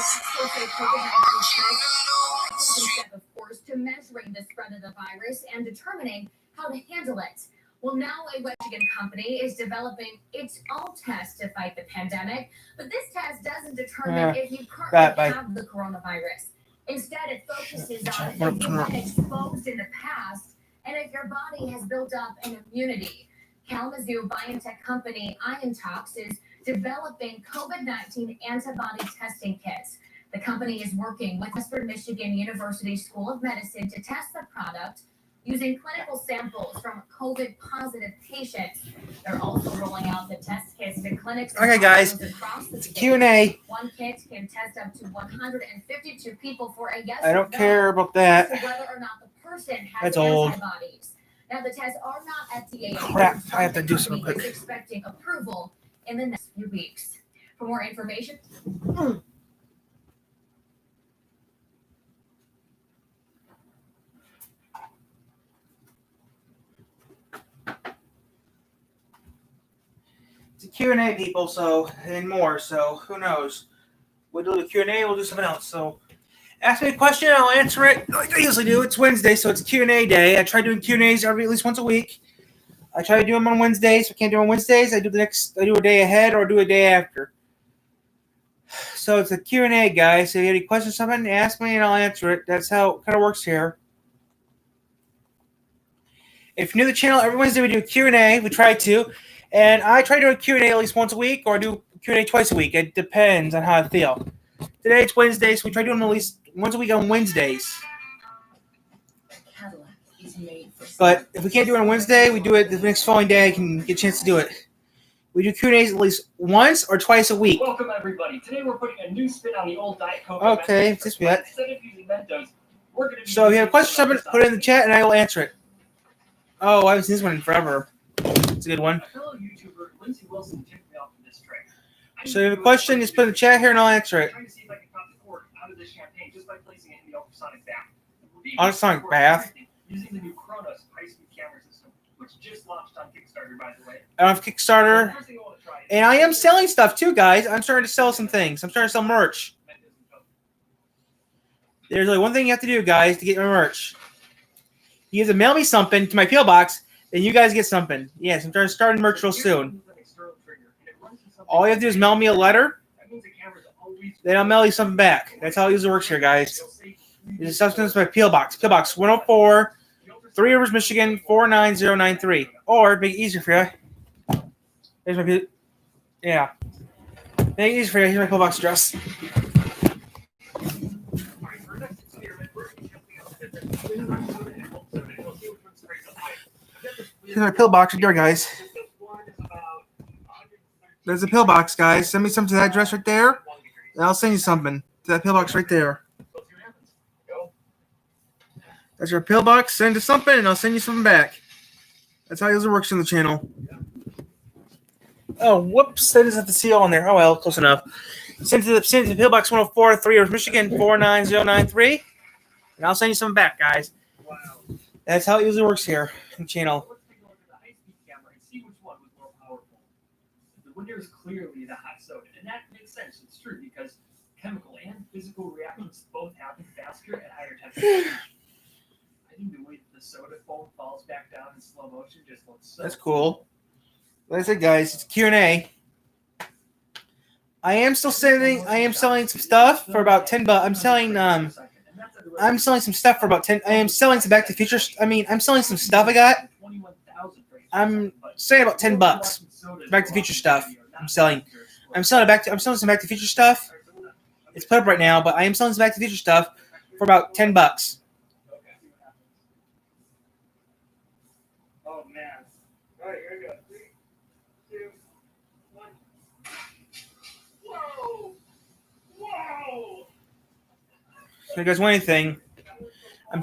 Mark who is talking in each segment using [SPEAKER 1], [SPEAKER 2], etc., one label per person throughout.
[SPEAKER 1] Experts say COVID-19 is a step, of course, to measuring the spread of the virus and determining how to handle it. Well, now a Michigan company is developing its own test to fight the pandemic, but this test doesn't determine if you currently have the coronavirus. Instead, it focuses on if you've been exposed in the past and if your body has built up an immunity. Kalamazoo biotech company IonTox is developing COVID-19 antibody testing kits. The company is working with Western Michigan University School of Medicine to test the product using clinical samples from COVID-positive patients. They're also rolling out the test kits to clinics.
[SPEAKER 2] Okay, guys, it's a Q&A.
[SPEAKER 1] One kit can test up to 152 people for a yes.
[SPEAKER 2] I don't care about that.
[SPEAKER 1] So whether or not the person has
[SPEAKER 2] That's old.
[SPEAKER 1] Antibodies. Now, the tests are not FDA.
[SPEAKER 2] Crap, I have to do something quick.
[SPEAKER 1] Is expecting approval in the next few weeks. For more information.
[SPEAKER 2] It's a Q&A, people, so, and more, so who knows. We'll do the Q&A, we'll do something else. So ask me a question, I'll answer it like I usually do. It's Wednesday, so it's Q&A day. I try doing Q&As at least once a week. I try to do them on Wednesdays. If I can't do them on Wednesdays, I do a day ahead or do a day after. So it's a Q&A, guys. So if you have any questions, something, ask me and I'll answer it. That's how it kind of works here. If you're new to the channel, every Wednesday we do a Q&A. We try to. And I try to do a Q&A at least once a week, or I do Q&A twice a week. It depends on how I feel. Today it's Wednesday, so we try doing them at least once a week on Wednesdays. But if we can't do it on Wednesday, we do it the next following day. I can get a chance to do it. We do Q&As at least once or twice a week.
[SPEAKER 3] Welcome, everybody. Today we're putting a new spin on the old Diet Coke.
[SPEAKER 2] Okay, just that.
[SPEAKER 3] Instead of using Mentos, we're going to be
[SPEAKER 2] so if you have a question, something, put it in the chat and I will answer it. Oh, I haven't seen this one in forever. It's a good one.
[SPEAKER 3] Fellow YouTuber Lindsay Wilson tipped me off of this trick.
[SPEAKER 2] So if you have a question, just put it in the chat here and I'll answer it.
[SPEAKER 3] I'm trying to see if I can pop the cork out of this champagne just by placing it in the ultrasonic bath.
[SPEAKER 2] Ultrasonic bath?
[SPEAKER 3] Using the new Kronos high-speed camera system, which just launched on Kickstarter, by the way.
[SPEAKER 2] I have Kickstarter. And I am selling stuff too, guys. I'm starting to sell some things. I'm starting to sell merch. There's only one thing you have to do, guys, to get your merch. You have to mail me something to my P.O. box, then you guys get something. Yes, I'm starting merch real soon. All you have to do is mail me a letter, then I'll mail you something back. That's how it usually works here, guys. This is substance by P.O. Box. P.O. Box 104, 3 Rivers, Michigan, 49093. Or make it easier for you. Here's my Make it easier for you. Here's my P.O. Box address. Here's my pill box right there, guys. There's a pill box, guys. Send me something to that address right there, and I'll send you something to that pill box right there. That's your pill box. Send us something, and I'll send you something back. That's how it usually works on the channel. Oh, whoops. That doesn't have the seal on there. Oh, well, close enough. Send to the pill box 104, 3 Rivers, Michigan, 49093, and I'll send you something back, guys. Wow. That's how it usually works here on the channel.
[SPEAKER 3] The winner is clearly the hot soda, and that makes sense. It's true because chemical and physical reactions both happen faster at higher temperatures. I think the way that the soda foam falls back down in slow motion just looks so.
[SPEAKER 2] That's cool. Like I said, guys, it's Q&A. I am selling some stuff for about $10. I'm selling some stuff for about 10. I am selling some Back to the Future. I'm selling some stuff I got. I'm saying about $10. Back to the Future stuff. I'm selling some Back to the Future stuff. It's put up right now, but I am selling some Back to the Future stuff for about $10.
[SPEAKER 3] Oh man! All right, here we go. 3, 2, 1. Whoa! Whoa!
[SPEAKER 2] So you guys want anything? I'm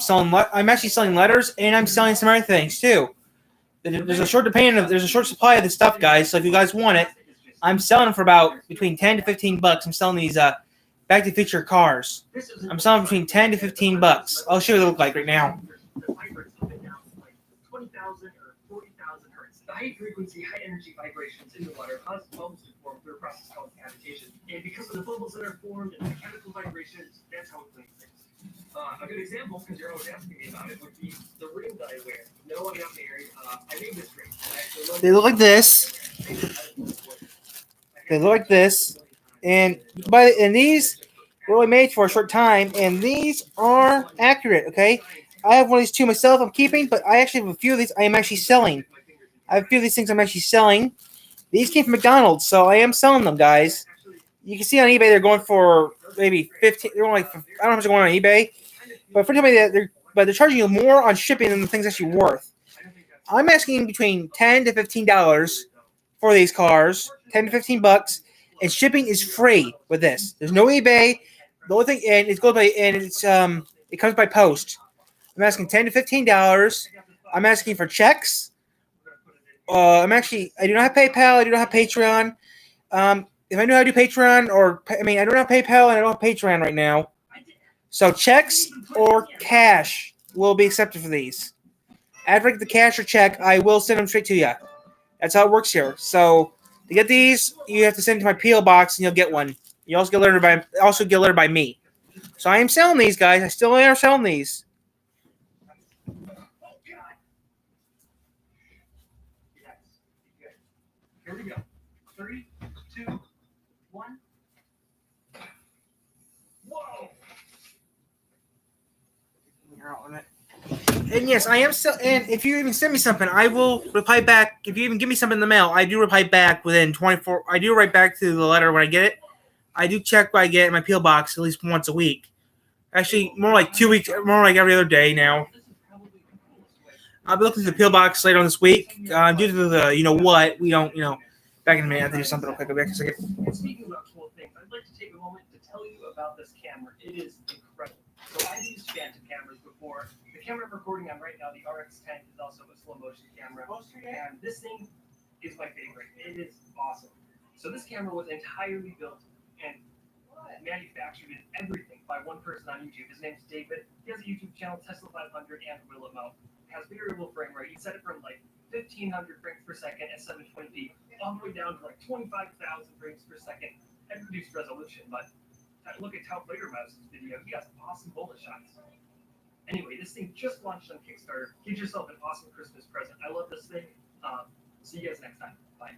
[SPEAKER 2] actually selling letters, and I'm selling some other things too. There's a short supply of this stuff, guys. So if you guys want it, I'm selling them for about between $10 to $15. I'm selling these Back to the Future cars. I'm selling between $10 to $15. I'll show you what they look like right now.
[SPEAKER 3] high frequency, high energy vibrations in the water cause bubbles to form through a process called cavitation. And because of the bubbles that are formed and the chemical vibrations, that's how it cleans things. A good example, because you're always asking me about it, would be the ring that I wear. No, I'm not married. I made this ring. And I actually love
[SPEAKER 2] They look like this. They look like this. And these were only made for a short time, and these are accurate, okay? I have one of these two myself I'm keeping, but I actually have a few of these I am actually selling. I have a few of these things I'm actually selling. These came from McDonald's, so I am selling them, guys. You can see on eBay they're going for maybe 15. They're only like, I don't know how much they're going on eBay, but for somebody that they're charging you more on shipping than the thing's actually worth. I'm asking between $10 to $15 for these cars, $10 to $15, and shipping is free with this. There's no eBay. The only thing, and it goes by, and it comes by post. I'm asking $10 to $15. I'm asking for checks. I do not have PayPal. I do not have Patreon. If I knew how to do Patreon, I don't have PayPal and I don't have Patreon right now. So checks or cash will be accepted for these. After I get the cash or check, I will send them straight to you. That's how it works here. So to get these, you have to send it to my PO box and you'll get one. You also get a letter by me. So I am selling these, guys. I still am selling these.
[SPEAKER 3] Here we go. 3, 2, 1. Whoa!
[SPEAKER 2] And yes, I am still. And if you even send me something, I will reply back. If you even give me something in the mail, I do reply back within 24. I do write back to the letter when I get it. I do check what I get in my PO box at least once a week. Actually, more like 2 weeks, more like every other day now. I'll be looking at the PO box later on this week. Due to the, we don't, back in a minute. I have to do something real quick. I'll be back in a second.
[SPEAKER 3] And speaking about cool things, I'd like to take a moment to tell you about this camera. It is incredible. So I've used Phantom cameras before. The camera I'm recording on right now, the RX10, is also a slow motion camera. And this thing is my favorite. It is awesome. So this camera was entirely built and manufactured and everything by one person on YouTube. His name's David. He has a YouTube channel, Tesla 500 and Will It Mount. Has variable frame rate. You set it from like 1500 frames per second at 720p all the way down to like 25,000 frames per second at reduced resolution. But look at Top Later Mouse's video. He has awesome bullet shots. Anyway, this thing just launched on Kickstarter. Get yourself an awesome Christmas present. I love this thing. See you guys next time. Bye.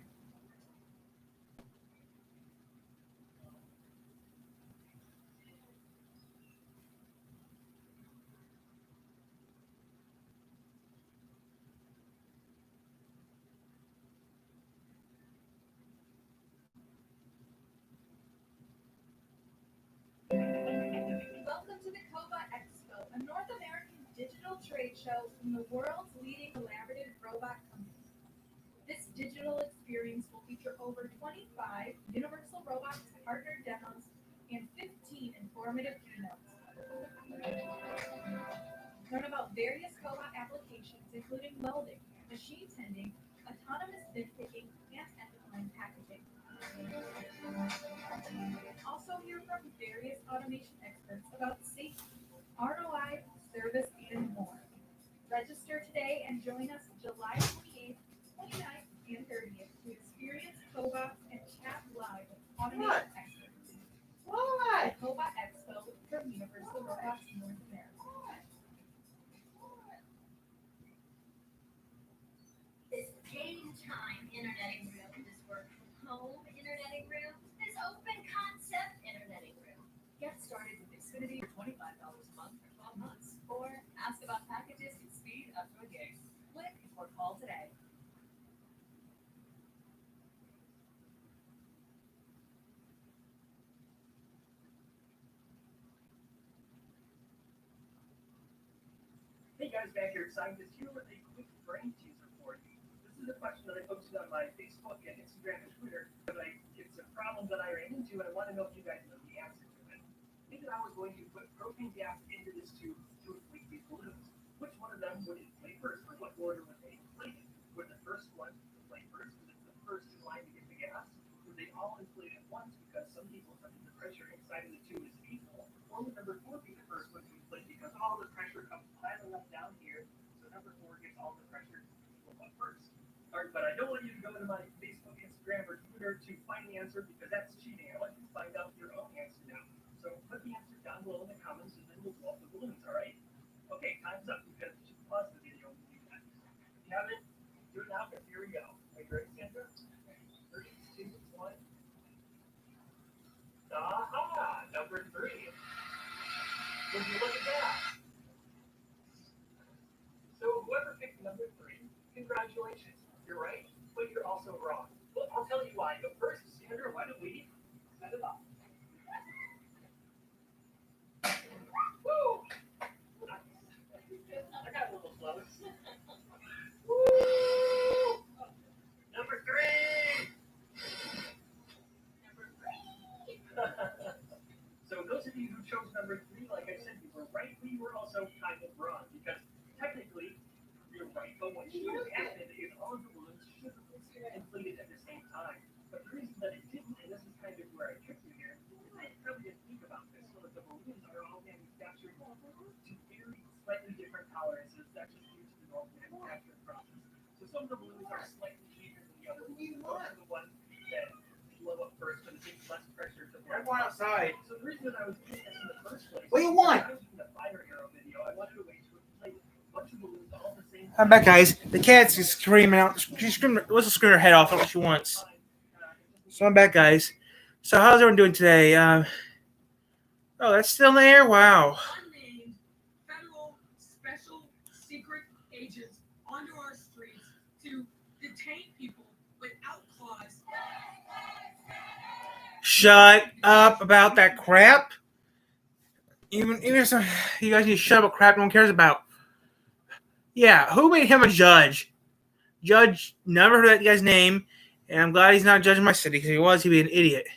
[SPEAKER 4] Welcome to the COBA Expo, a North American digital trade show from the world's leading collaborative robot company. This digital experience will feature over 25 Universal Robots partner demos and 15 informative keynotes. Learn about various COBA applications, including welding, machine tending, autonomous bid picking, and end-to-end packaging. Also hear from various automation experts about safety, ROI, service, and more. Register today and join us July 28th, 29th, and 30th to experience COBA and chat live with automation experts. The COBA Expo from Universal Robots North America.
[SPEAKER 1] This game time interneting room, this work from home interneting room, this open concept interneting room. Get started with Xfinity for $25 a month for 12 months. Or ask about packages and speed up to a gig. Click or call today.
[SPEAKER 3] Hey guys, back here, scientist here with a quick brain teaser for you. This is a question that I posted on my Facebook and Instagram and Twitter, but it's a problem that I ran into, and I want to know if you guys know the answer to it. Think that I was going to put propane gas into this tube to inflate these balloons. Which one of them would inflate first? Or what order would they inflate in? Would the first one inflate first because it's the first in line to get the gas? Would they all inflate at once because some people think the pressure inside of the tube is equal? Or would number 4 be the first one to inflate because all the pressure comes piling up down here, so number 4 gets all the pressure equal up first? All right, but I don't want you to go to my Facebook, Instagram, or Twitter to find the answer because that's cheating. I want you to find out your own answer now. So put the answer down below in the comments and then we'll blow up the balloons, all right? Okay, time's up. You gotta pause the video and do that. If you haven't, do it now, but here we go. Are you ready, Sandra? 3, 2, 1. Aha! Number 3. Would you look at that? So whoever picked number 3, congratulations. You're right, but you're also wrong. Well, I'll tell you why. But first, Sandra, why don't we set it up? Woo! I got a little close. Woo! Number 3! Number 3! So those of you who chose number 3, like I said, you were right, but you were also kind of wrong because technically you're right, but what should have happened is all of the balloons should have been inflated at the same time. But the reason that it didn't, and this is kind of where I tricked you here, I probably didn't think about this, so that the balloons are all manufactured to very slightly different tolerances. That's just due to the normal manufacturing process. So some of the balloons are slightly cheaper than the others. Those are the ones that blow up first, but it takes less pressure to blow
[SPEAKER 2] I'm going
[SPEAKER 3] up.
[SPEAKER 2] outside.
[SPEAKER 3] So the reason that I was doing this in the first place.
[SPEAKER 2] What do you want?
[SPEAKER 3] I was doing the fire arrow video. I wanted a way to inflate a bunch of balloons all at the same time.
[SPEAKER 2] I'm back, guys. The cat's just screaming out. She's screaming. Let's just scream her head off. That's what she wants. So I'm back, guys. So how's everyone doing today? Oh, that's still in the air. Wow.
[SPEAKER 5] Unnamed federal special secret agents onto our streets to detain people without cause.
[SPEAKER 2] Shut up about that crap. Even if you guys need to shut up about crap no one cares about. Yeah, who made him a judge? Judge, never heard that guy's name, and I'm glad he's not judging my city because if he was, he'd be an idiot.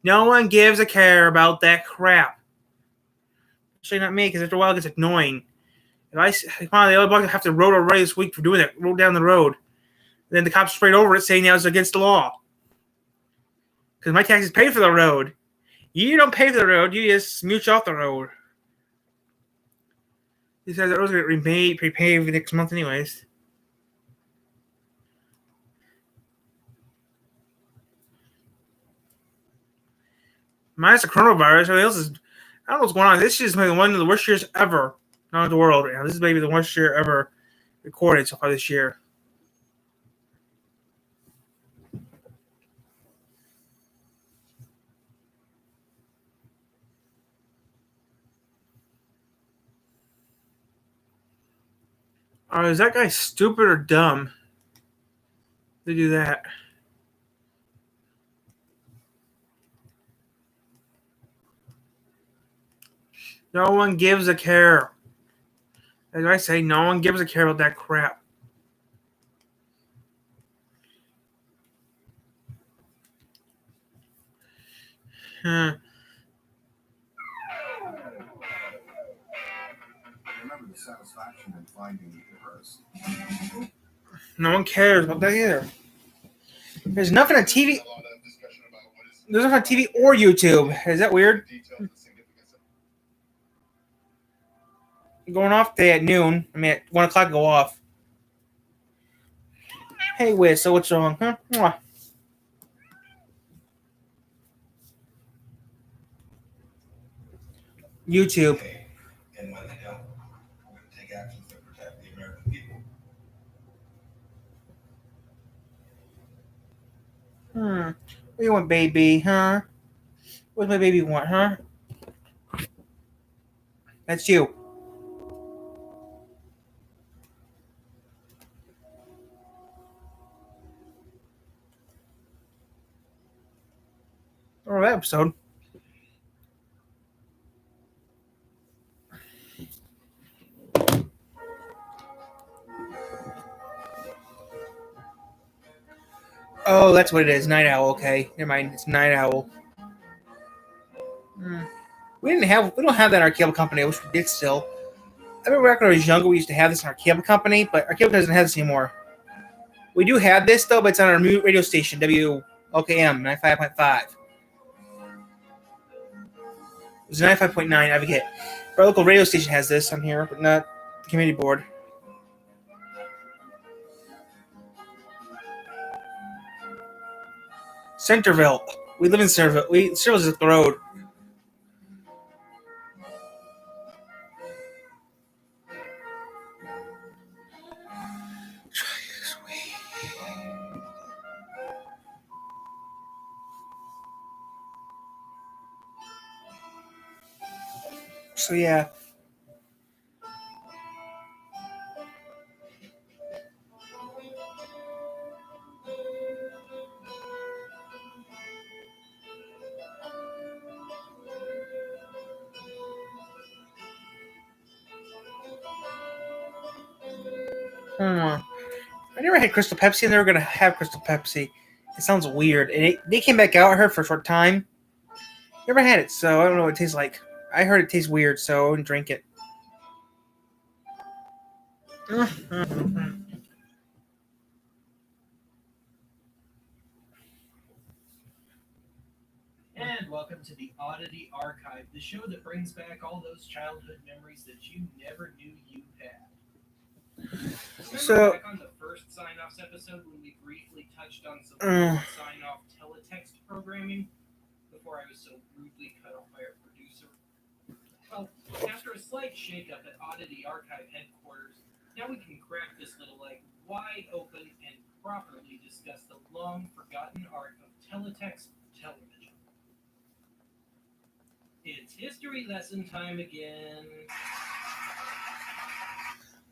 [SPEAKER 2] No one gives a care about that crap. Especially not me, because after a while it gets annoying. If I finally the other block have to road already this week for doing that, road down the road. And then the cops sprayed over it saying that was against the law. Because my taxes pay for the road. You don't pay for the road, you just smooch off the road. He says the road's going to get remade, prepaved next month anyways. Minus the coronavirus, everything else is... I don't know what's going on. This is maybe one of the worst years ever. Not in the world right now. This is maybe the worst year ever recorded so far this year. Is that guy stupid or dumb to do that? No one gives a care. As I say, no one gives a care about that crap.
[SPEAKER 6] Remember the satisfaction in finding hers.
[SPEAKER 2] No one cares about that either. There's nothing on TV. There's nothing on TV or YouTube. Is that weird? Going off today at noon. I mean, at 1 o'clock go off. Hey, Wiz, so what's wrong? Huh? Mwah. YouTube.
[SPEAKER 6] And when they don't, we're going to take actions that protect the American people.
[SPEAKER 2] What do you want, baby? Huh? What does my baby want, huh? That's you. Oh, that episode. Oh, that's what it is. Night Owl. Okay, never mind. It's Night Owl. We don't have that in our cable company. I wish we did still. I remember back when I was younger, we used to have this in our cable company, but our cable doesn't have this anymore. We do have this though, but it's on our new radio station, WOKM 95.5. It's 95.9. I forget. Our local radio station has this on here, but not the community board. Centerville. We live in Centerville. Centerville's up the road. So yeah. I never had Crystal Pepsi, and they were gonna have Crystal Pepsi. It sounds weird. And they came back out here for a short time. Never had it, so I don't know what it tastes like. I heard it tastes weird, so I wouldn't drink it.
[SPEAKER 7] And welcome to the Oddity Archive, the show that brings back all those childhood memories that you never knew you had. Remember
[SPEAKER 2] So-
[SPEAKER 7] back on the first sign-offs episode when we briefly touched on some sign-off teletext programming before I was so rudely cut off by our producer? Well, after a slight shakeup at Oddity Archive headquarters, now we can crack this little egg wide open and properly discuss the long-forgotten art of teletext television. It's history lesson time again.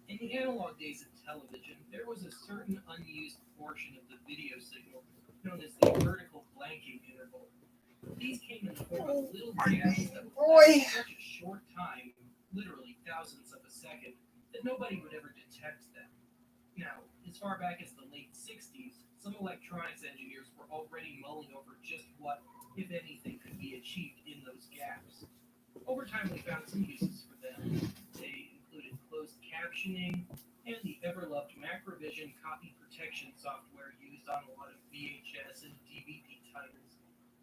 [SPEAKER 7] In the analog days of television, there was a certain unused portion of the video signal known as the vertical blanking interval. These came in the form of little gaps that would last such a short time, literally thousandths of a second, that nobody would ever detect them. Now, as far back as the late 60s, some electronics engineers were already mulling over just what, if anything, could be achieved in those gaps. Over time, we found some uses for them. They included closed captioning and the ever-loved Macrovision copy protection software used on a lot of VHS and DVD titles,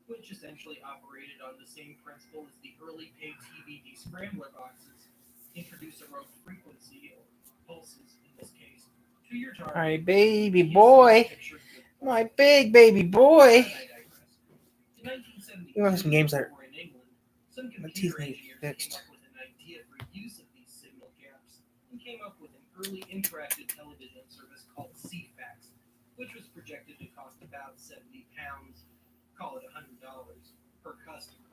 [SPEAKER 7] which essentially operated on the same principle as the early paid TV descrambler boxes. Introduce a rogue frequency, or pulses in this case, to your target.
[SPEAKER 2] My baby boy. My big baby boy. You have some games there.
[SPEAKER 7] Some
[SPEAKER 2] My teeth
[SPEAKER 7] computer
[SPEAKER 2] need
[SPEAKER 7] engineers
[SPEAKER 2] fixed.
[SPEAKER 7] came up with an idea for use of these signal gaps and came up with an early interactive television service called CFAX, which was projected to cost about £70, call it $100 per customer.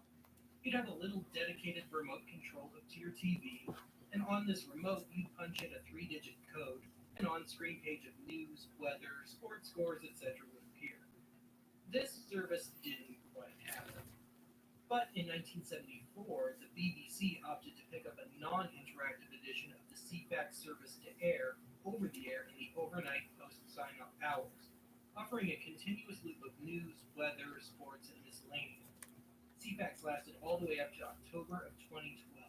[SPEAKER 7] You'd have a little dedicated remote control up to your TV, and on this remote you'd punch in a 3-digit code. An on-screen page of news, weather, sports scores, etc. would appear. This service didn't quite happen. But in 1974, the BBC opted to pick up a non-interactive edition of the CFAX service to air over the air in the overnight post-sign-up hours, offering a continuous loop of news, weather, sports, and miscellaneous. CFAX lasted all the way up to October of 2012.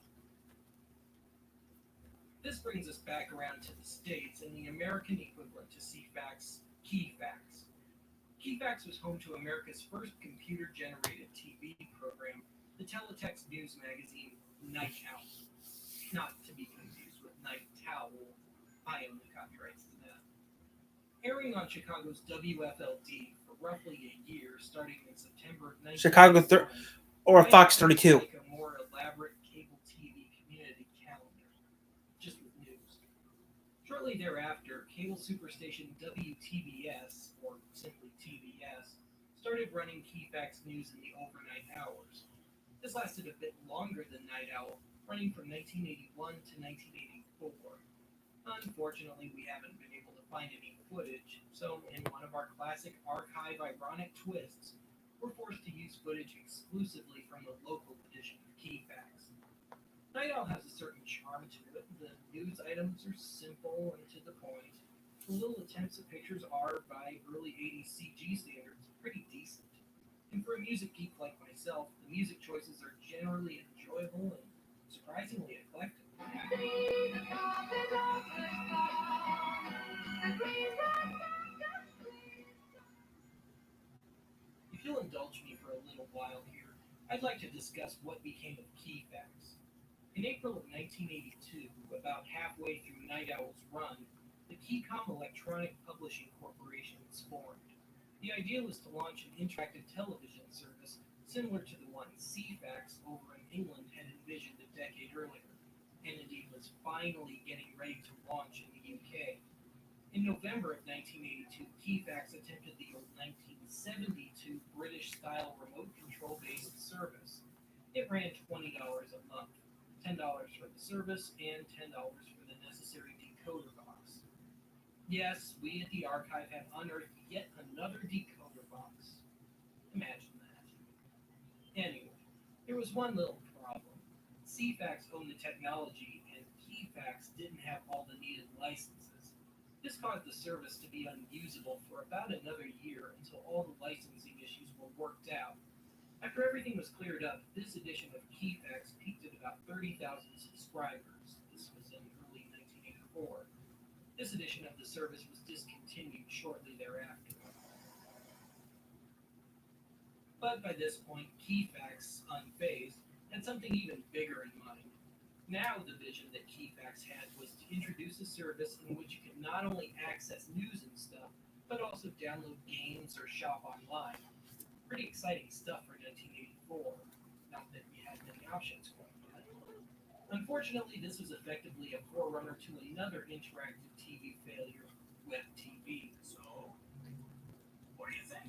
[SPEAKER 7] This brings us back around to the States and the American equivalent to CFAX, KeyFax. KeyFax was home to America's first computer-generated TV program, the teletext news magazine Night Owl. Not to be confused with Night Towel. I own the copyrights to that. Airing on Chicago's WFLD for roughly a year, starting in September of 1991.
[SPEAKER 2] Chicago or Fox 32.
[SPEAKER 7] Like a more elaborate cable TV community calendar, just with news. Shortly thereafter, cable superstation WTBS, or simply TBS, started running KeyFax news in the overnight hours. This lasted a bit longer than Night Owl, running from 1981 to 1984. Unfortunately, we haven't been able to find any footage, so in one of our classic archive ironic twists, we're forced to use footage exclusively from the local edition of KeyFax. Night Owl has a certain charm to it. The news items are simple and to the point. The little attempts at pictures are, by early 80s CG standards, pretty decent. And for a music geek like myself, the music choices are generally enjoyable and surprisingly eclectic. If you'll indulge me for a little while here, I'd like to discuss what became of KeyFax. In April of 1982, about halfway through Night Owl's run, the Keycom Electronic Publishing Corporation was formed. The idea was to launch an interactive television service similar to the one CFAX over in England had envisioned a decade earlier, and indeed was finally getting ready to launch in the UK. In November of 1982, KeyFax attempted the old 1972 British-style remote control-based service. It ran $20 a month, $10 for the service, and $10 for the necessary decoder box. Yes, we at the archive have unearthed yet another decoder box. Imagine that. Anyway, there was one little problem. CFAX owned the technology, and KeyFax didn't have all the needed licenses. This caused the service to be unusable for about another year until all the licensing issues were worked out. After everything was cleared up, this edition of KeyFax peaked at about 30,000 subscribers. This was in early 1984. This edition of the service was discontinued shortly thereafter. But by this point, KeyFax, unfazed, had something even bigger in mind. Now the vision that KeyFax had was to introduce a service in which you could not only access news and stuff, but also download games or shop online. Pretty exciting stuff for 1984. Not that we had many options quite yet. Unfortunately, this was effectively a forerunner to another interactive TV failure, Web TV.
[SPEAKER 6] So, what do you think?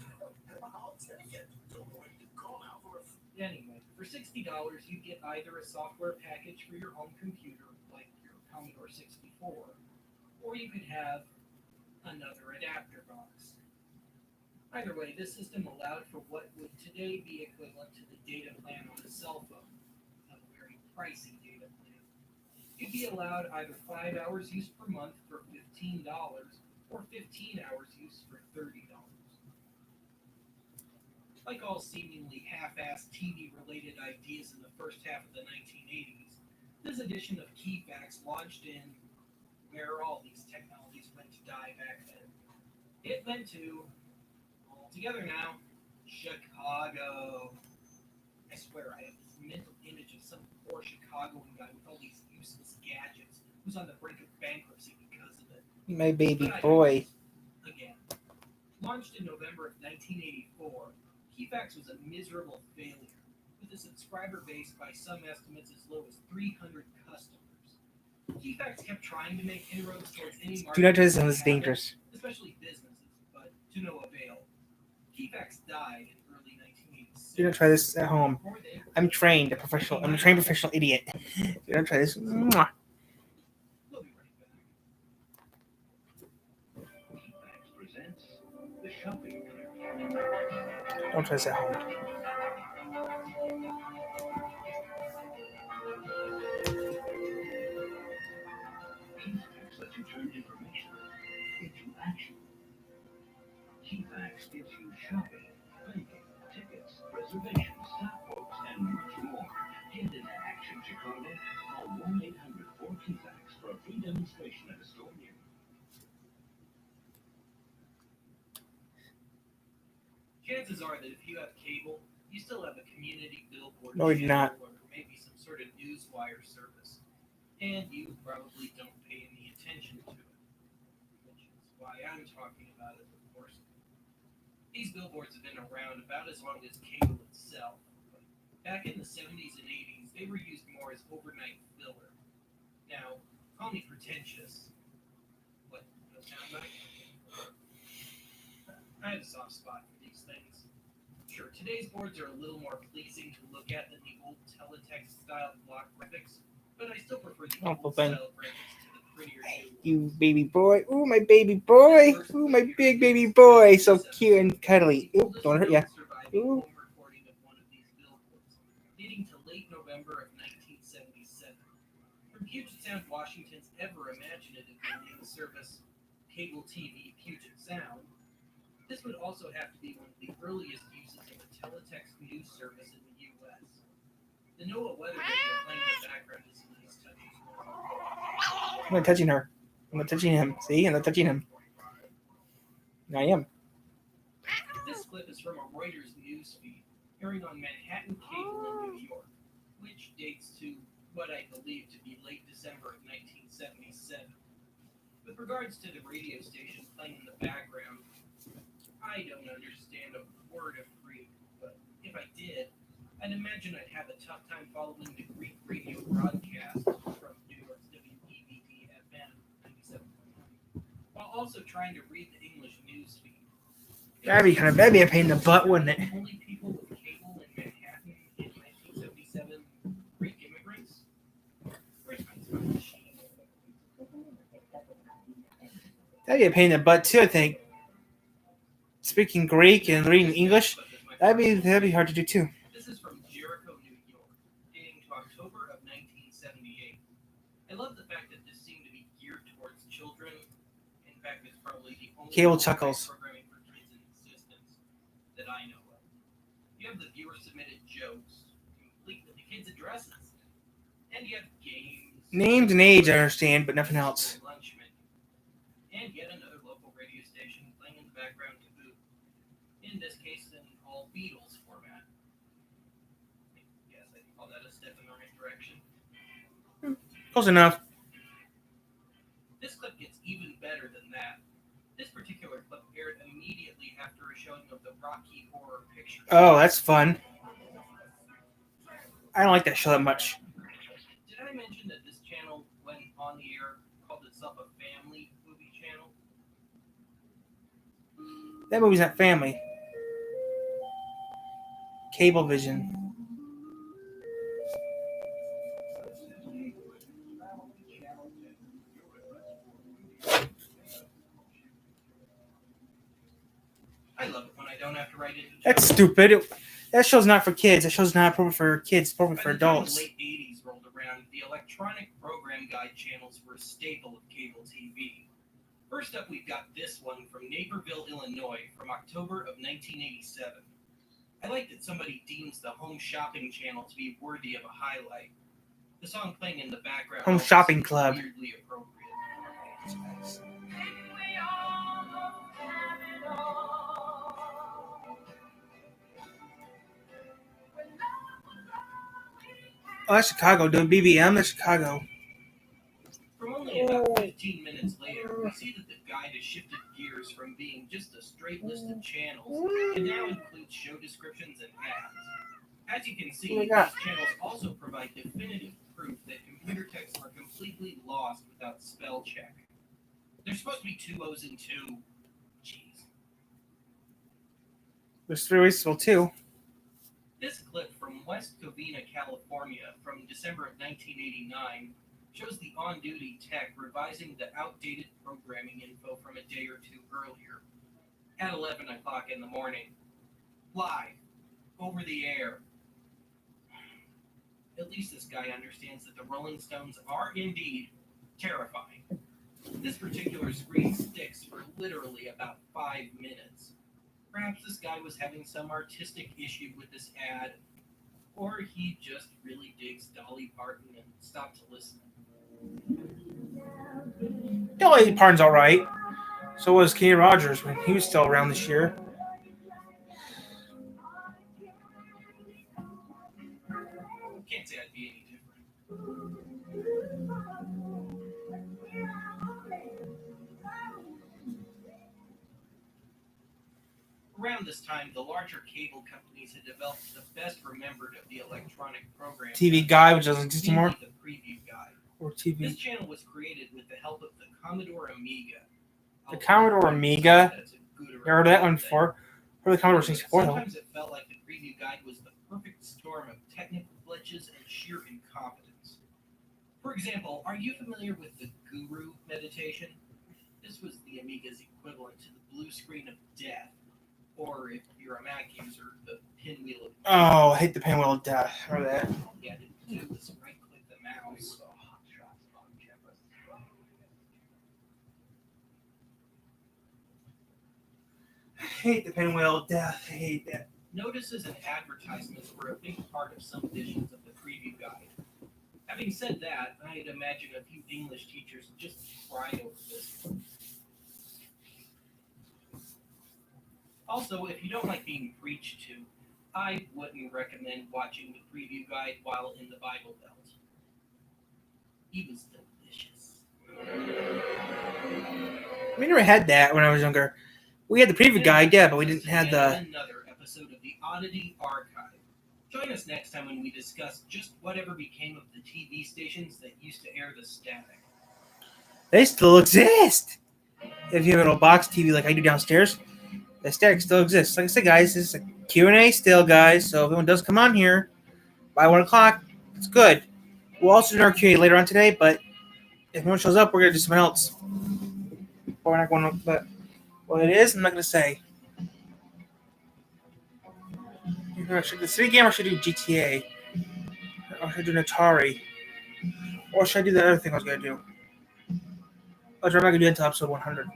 [SPEAKER 6] I'll take it. Don't wait to call out for a
[SPEAKER 7] Anyway, for $60, you get either a software package for your home computer, like your Commodore 64, or you could have another adapter box. Either way, this system allowed for what would today be equivalent to the data plan on a cell phone, a very pricey data plan. You'd be allowed either 5 hours use per month for $15 or 15 hours use for $30. Like all seemingly half-assed TV-related ideas in the first half of the 1980s, this edition of KeyFax launched in where all these technologies went to die back then. It went to, all together now, Chicago. I swear I have this mental image of some poor Chicagoan guy with all these useless gadgets who's on the brink of bankruptcy because of it.
[SPEAKER 2] My baby
[SPEAKER 7] But I
[SPEAKER 2] boy.
[SPEAKER 7] digress. Again, launched in November of 1984, KeyFax was a miserable failure, with a subscriber base by some estimates as low as 300 customers. KeyFax kept trying to make inroads towards any market.
[SPEAKER 2] Do not try this, this is dangerous.
[SPEAKER 7] Especially businesses, but to no avail. KeyFax died in early 1986.
[SPEAKER 2] Do not try this at home.
[SPEAKER 7] Before they-
[SPEAKER 2] I'm trained, a professional. I'm a trained professional idiot. Do not try this. Mwah.
[SPEAKER 7] We'll be right back.
[SPEAKER 6] KeyFax presents the shopping trip.
[SPEAKER 2] Don't try this at home.
[SPEAKER 6] KeyFax lets you turn information into action. KeyFax gives you shopping, banking, tickets, reservations, stock quotes, and much more. Get into action, Chicago. Call 1-800-4KeyFax for a free demonstration at a store near you.
[SPEAKER 7] Chances are that if you have cable, you still have a community billboard
[SPEAKER 2] No, we do not.
[SPEAKER 7] channel or maybe some sort of newswire service. And you probably don't pay any attention to it. Which is why I'm talking about it, of course. These billboards have been around about as long as cable itself. But back in the 70s and 80s, they were used more as overnight filler. Now, call me pretentious. What? Does that sound like? I have a soft spot for these things. Sure, today's boards are a little more pleasing to look at than the old teletext-style block graphics, but I still prefer the
[SPEAKER 2] Oh,
[SPEAKER 7] old
[SPEAKER 2] Ben.
[SPEAKER 7] style graphics to the prettier new ones.
[SPEAKER 2] You baby boy. Ooh, my baby boy. Ooh, my big baby boy. So cute and cuddly. Ooh, don't hurt ya. Ooh.
[SPEAKER 7] Home recording of one of these billboards, leading to late November of 1977. From Puget Sound, Washington's ever imaginative name service, cable TV Puget Sound, this would also have to be one of the earliest uses of a teletext news service in the U.S. The NOAA weather radio playing in the background is a nice touch as well.
[SPEAKER 2] I'm not touching her. I'm not touching him. See? I'm not touching him. I am.
[SPEAKER 7] This clip is from a Reuters news feed airing on Manhattan Cable in New York, which dates to what I believe to be late December of 1977. With regards to the radio station playing in the background, I don't understand a word of Greek, but if I did, I'd imagine I'd have a tough time following the Greek radio broadcast from New York's WEBD FM 97.9, while also trying to read the English news feed.
[SPEAKER 2] That'd be a pain in the butt, wouldn't it?
[SPEAKER 7] Only people with cable in Manhattan in 1977 Greek immigrants? Where's my time machine?
[SPEAKER 2] That'd be a pain in the butt too, I think. Speaking Greek and reading English, that'd be hard to do too.
[SPEAKER 7] This is from Jericho, New York, dating to October of 1978. I love the fact that this seemed to be geared towards children. In fact, it's probably the only
[SPEAKER 2] Cable Chuckles.
[SPEAKER 7] programming for kids in existence that I know of. You have the viewer-submitted jokes, complete with the kids' addresses, and you have games,
[SPEAKER 2] Names and age I understand, but nothing else.
[SPEAKER 7] lunch menu, and yet another local radio station playing in the background to boot. In this case, in all Beatles format. Yes, I call that a step in the right direction.
[SPEAKER 2] Close enough.
[SPEAKER 7] This clip gets even better than that. This particular clip aired immediately after a showing of the Rocky Horror Picture Show.
[SPEAKER 2] Oh, that's fun. I don't like that show that much.
[SPEAKER 7] Did I mention that this channel, when on the air, called itself a family movie channel?
[SPEAKER 2] That movie's not family. Cablevision.
[SPEAKER 7] I love it when I don't have to write it.
[SPEAKER 2] That's stupid. That show's not for kids. That show's not appropriate for kids. It's appropriate for
[SPEAKER 7] By the time
[SPEAKER 2] adults.
[SPEAKER 7] the late 80s rolled around, the electronic program guide channels were a staple of cable TV. First up, we've got this one from Naperville, Illinois, from October of 1987. I like that somebody deems the Home Shopping channel to be worthy of a highlight. The song playing in the background
[SPEAKER 2] Home
[SPEAKER 7] also
[SPEAKER 2] Shopping
[SPEAKER 7] seems
[SPEAKER 2] Club.
[SPEAKER 7] weirdly appropriate.
[SPEAKER 2] Oh, that's Chicago. Doing BBM. That's Chicago.
[SPEAKER 7] From only about 15 minutes later, we see that the guide has shifted gears from being just a straight list of channels and now includes show descriptions and ads. As you can see,
[SPEAKER 2] Oh my
[SPEAKER 7] these
[SPEAKER 2] God.
[SPEAKER 7] channels also provide definitive proof that computer texts are completely lost without spell check. There's supposed to be 2 O's and 2. Jeez.
[SPEAKER 2] There's 3 ways to spell too.
[SPEAKER 7] This clip from West Covina, California, from December of 1989, shows the on-duty tech revising the outdated programming info from a day or two earlier. At 11 o'clock in the morning. Live. Over the air. At least this guy understands that the Rolling Stones are indeed terrifying. This particular screen sticks for literally about 5 minutes. Perhaps this guy was having some artistic issue with this ad, or he just really digs Dolly Parton and stopped to listen.
[SPEAKER 2] Dolly Parton's all right. So was Kenny Rogers when he was still around this year.
[SPEAKER 7] Can't say I'd be any different. Around this time, the larger cable companies had developed the best remembered of the electronic programs.
[SPEAKER 2] TV Guide, which doesn't exist anymore.
[SPEAKER 7] The Preview Guide.
[SPEAKER 2] Or
[SPEAKER 7] This
[SPEAKER 2] TV.
[SPEAKER 7] channel was created with the help of the Commodore Amiga.
[SPEAKER 2] The Commodore Amiga.
[SPEAKER 7] That's a good
[SPEAKER 2] You heard of that one
[SPEAKER 7] thing.
[SPEAKER 2] before? Heard of the Commodore 64 though.
[SPEAKER 7] Sometimes it felt like the Preview Guide was the perfect storm of technical glitches and sheer incompetence. For example, are you familiar with the Guru meditation? This was the Amiga's equivalent to the blue screen of death, or if you're a Mac user, the pinwheel of
[SPEAKER 2] Oh, I hate the pinwheel of death. Or that.
[SPEAKER 7] all you had to do was right-click the mouse.
[SPEAKER 2] I hate the pinwheel of death. I hate that.
[SPEAKER 7] Notices and advertisements were a big part of some editions of the Preview Guide. Having said that, I'd imagine a few English teachers just cried over this. Also, if you don't like being preached to, I wouldn't recommend watching the Preview Guide while in the Bible Belt. He was delicious.
[SPEAKER 2] We never had that when I was younger. We had the preview guide, yeah, but we didn't have the.
[SPEAKER 7] Another episode of the Oddity Archive. Join us next time when we discuss just whatever became of the TV stations that used to air the static.
[SPEAKER 2] They still exist. If you have a little box TV like I do downstairs, the static still exists. Like I said, guys, this is a Q&A still, guys. So if anyone does come on here by 1 o'clock, it's good. We'll also do our Q&A later on today, but if no one shows up, we're gonna do something else. Or we're not going to. But what it is, I'm not gonna say. Should the city game or should I do GTA? Or should I do an Atari? Or should I do the other thing I was gonna do? I'm not gonna do it until episode 100.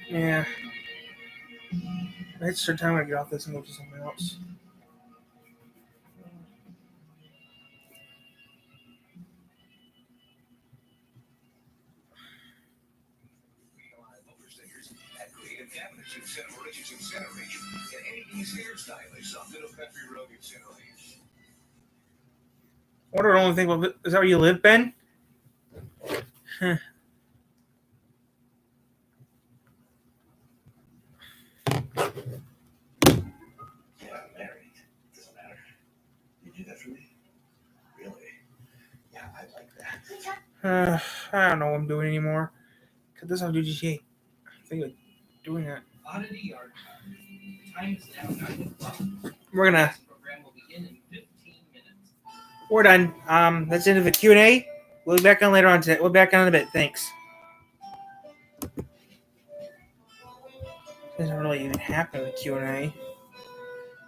[SPEAKER 2] Yeah. It's certain time I'm gonna get off this and go to something else.
[SPEAKER 6] At Creative Cabinets in Center Ridge and Center Ridge, and Andy's hairstylist on Middle Country Road in Center Ridge.
[SPEAKER 2] What are the only thing about is that where you live, Ben? Huh.
[SPEAKER 6] Yeah, I'm married. Doesn't matter. You do that for me? Really? Yeah, I like that.
[SPEAKER 2] I don't know what I'm doing anymore. Cause this is how I do GTA. I think I'm doing that.
[SPEAKER 7] Oddity Archive. The time is now 9 o'clock.
[SPEAKER 2] We're gonna.
[SPEAKER 7] This program will begin in 15 minutes.
[SPEAKER 2] We're done. That's the end of the Q&A. We'll be back on later on today. We'll be back on in a bit. Thanks. Doesn't really even happen with Q&A.